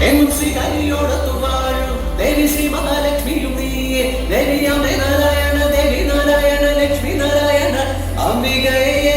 എന്നും ശ്രീ കരിയോടത്തു വാഴും ദേവി ശ്രീ മഹാലക്ഷ്മിയും നീയെ ദേവി അമ്മേ നാരായണ ദേവി നാരായണ ലക്ഷ്മി നാരായണ അംബികയെ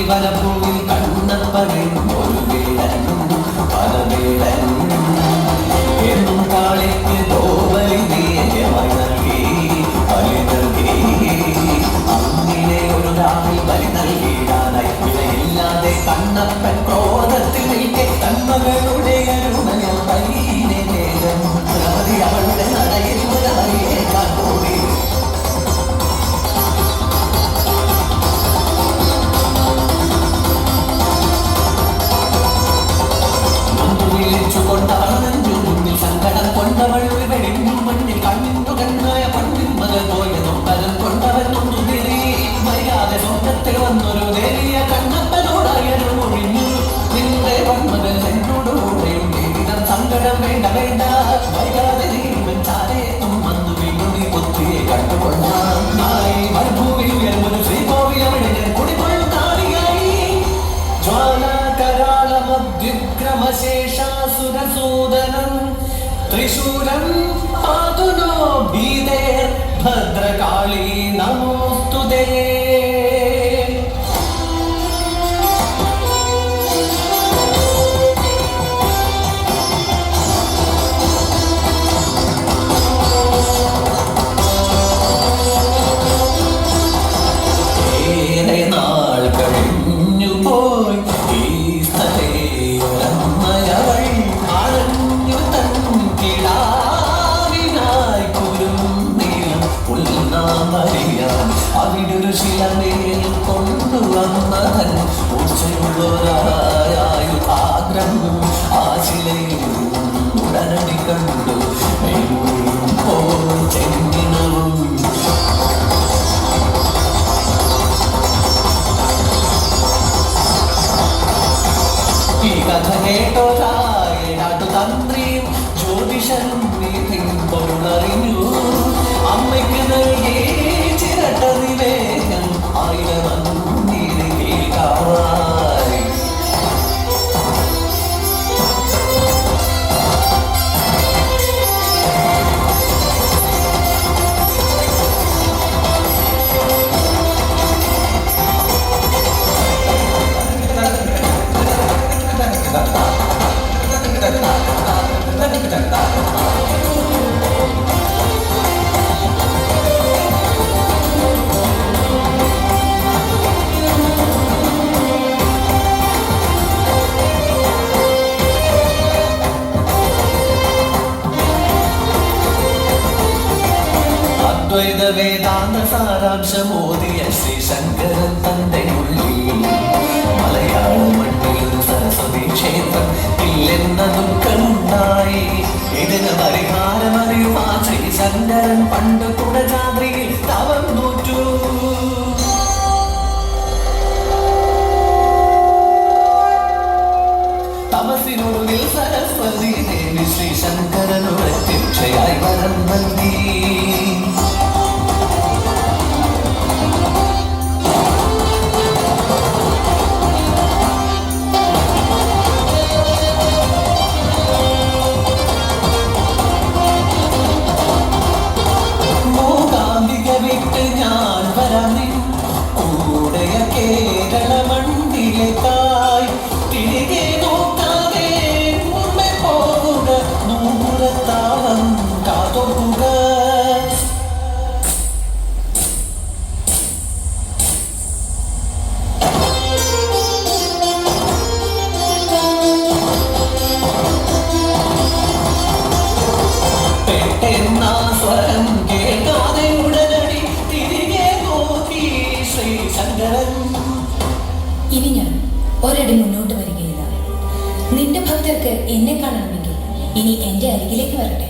വനഭൂമിൽ കണ്ണപ്പറിൻ ഒരു വീടനും പല വീടനും എന്നും കാളിക്ക് ഗോവലി നീയമായി നൽകി ബലി നൽകി അങ്ങനെ ഒരു രാവിൽ ബലി നൽകിയിടാനായി വിലയില്ലാതെ കണ്ണപ്പൻ ക്രോധത്തിൽ നിൽക്കെ തന്മകളുടെ അരുണയ പൈനെ നേരം അവളുടെ നടയിൽ മുരാരിയേക്കാൻ കൂടി സങ്കടം കൊണ്ടവൾ വെടിഞ്ഞു മണ്ണിൽ കണ്ണിന്നു കണ്ണായ പണ്ണിൻ മകൾ പോയതും കലം കൊണ്ടവൻ ഒന്നു തിരി വൈകാതെ സ്വപ്നത്തിൽ വന്നൊരു ദേവിയ കണ്ണപ്പനോടായരു ഒഴിഞ്ഞു നിന്റെ വന്മകൾ എന്നോട് കൂടെയും ജീവിതം സങ്കടം വേണ്ട വേണ്ട വൈകാതെ നീമൻ ചാരേത്തും വന്നു വീണ്ടും പൊത്തിയെ കണ്ടുകൊള്ളാം നാളെ മരുഭൂമിയിൽ ഉയർന്നൊരു ശ്രീകോവിൽ അവിടെ ഞാൻ കുടികൊള്ളും കാളിയായി ജ്വാലാകരാളമദ്യുഗ്രമശേഷാസുരസൂദനം त्रिशूलं पातु नो भीते भद्रकाली नमोस्तुते അവിടൊരു ശിലമേൽ കൊണ്ടുവന്നവൻ ഊർച്ചയുള്ളൊരായു ആഗ്രഹം ആ ശിലയിൽ ഉടനടി കണ്ടു ചെന്നിനവും ഈ കഥ കേട്ടോരാട്ടു തന്ത്രിയും ജ്യോതിഷനും നീതിയും പൊരുളറിഞ്ഞു അമ്മയ്ക്ക് നൽകി ചിരട്ട നിവേദനം ആയിരം കേൾക്കാവായി അദ്വൈത വേദാന്ത സാരാംശമോദിയ ശ്രീ ശങ്കരൻ തന്റെ ഉള്ളിൽ മലയാള മണ്ണിൽ ഒരു സരസ്വതി ക്ഷേത്രം ഇല്ലെന്ന ദുഃഖമുണ്ടായി. ഇതിന് പരിഹാരമറിയുവാൻ ശ്രീ ശങ്കരൻ പണ്ട് കുടജാദ്രിയിൽ തവം നോറ്റു. തമസിനൊടുവിൽ സരസ്വതി ദേവി ശ്രീ ശങ്കരനു പ്രത്യക്ഷയായി വരം നൽകി. ഇനി ഞാൻ ഒരടി മുന്നോട്ട് വരികയില്ല. നിന്റെ ഭക്തർക്ക് എന്നെ കാണണമെങ്കിൽ ഇനി എന്റെ അരികിലേക്ക് വരട്ടെ.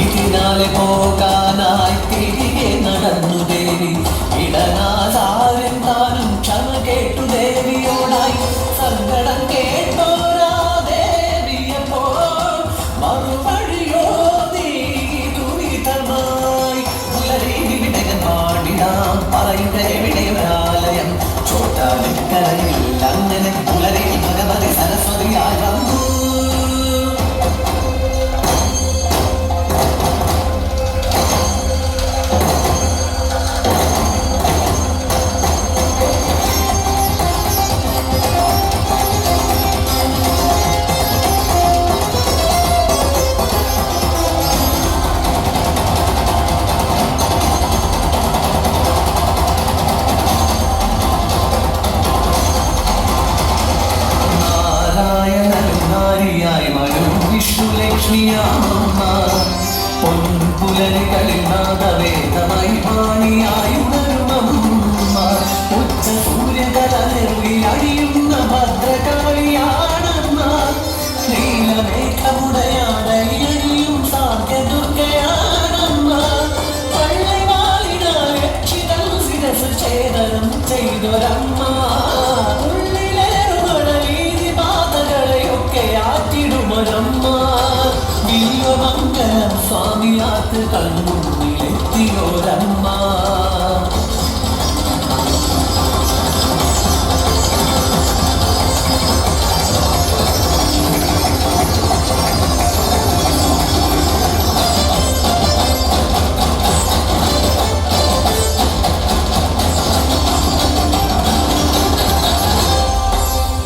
ഇതിനാലെ പോകാനായി തിരികെ നടന്നു ദേവി. ഇടനാസാരം താനും ക്ഷമ കേട്ടു ദേവിയോടായി. സങ്കടം കേട്ടോരാ ദേവിയപ്പോൾ മറുപടിയോ നീ ദുരിതമായി. വിടയൻ പാടിടാം പറയുക എവിടെയൊരാലയം ചോട്ടാനിക്കരയിൽ. അങ്ങനെ പുലരി ഭഗവതി സരസ്വതിയായി വന്നു. വിഷ്ണുലക്ഷ്മിയാമമ്മ പൊൻപുലരികളിൽ നാദവേദമായി വാണിയായി ഉണരുമമ്മ. ഉച്ച സൂര്യകലയിൽ അഴിയുന്ന ഭദ്രകാളിയാണമ്മ. നീലമേഘമുടയാടയിലും സാധ്യദുർഗയാണമ്മ. പള്ളിവാളിനാൽ രക്ഷിതം ശിരസ് ഛേദനം ചെയ്തൊരമ്മ. വില്വമംഗലം സ്വാമിയാത്ത് കൺമുന്നിലെത്തിയോരമ്മ.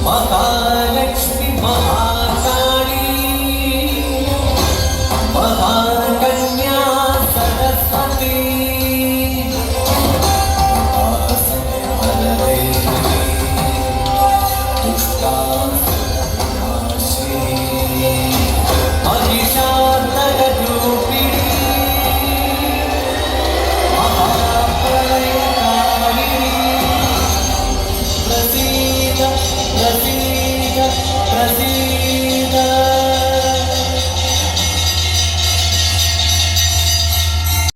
മഹാലക്ഷ്മി മഹാകാളി മഹാകന്യാ സരസ്വതി ദുഷ്ടാ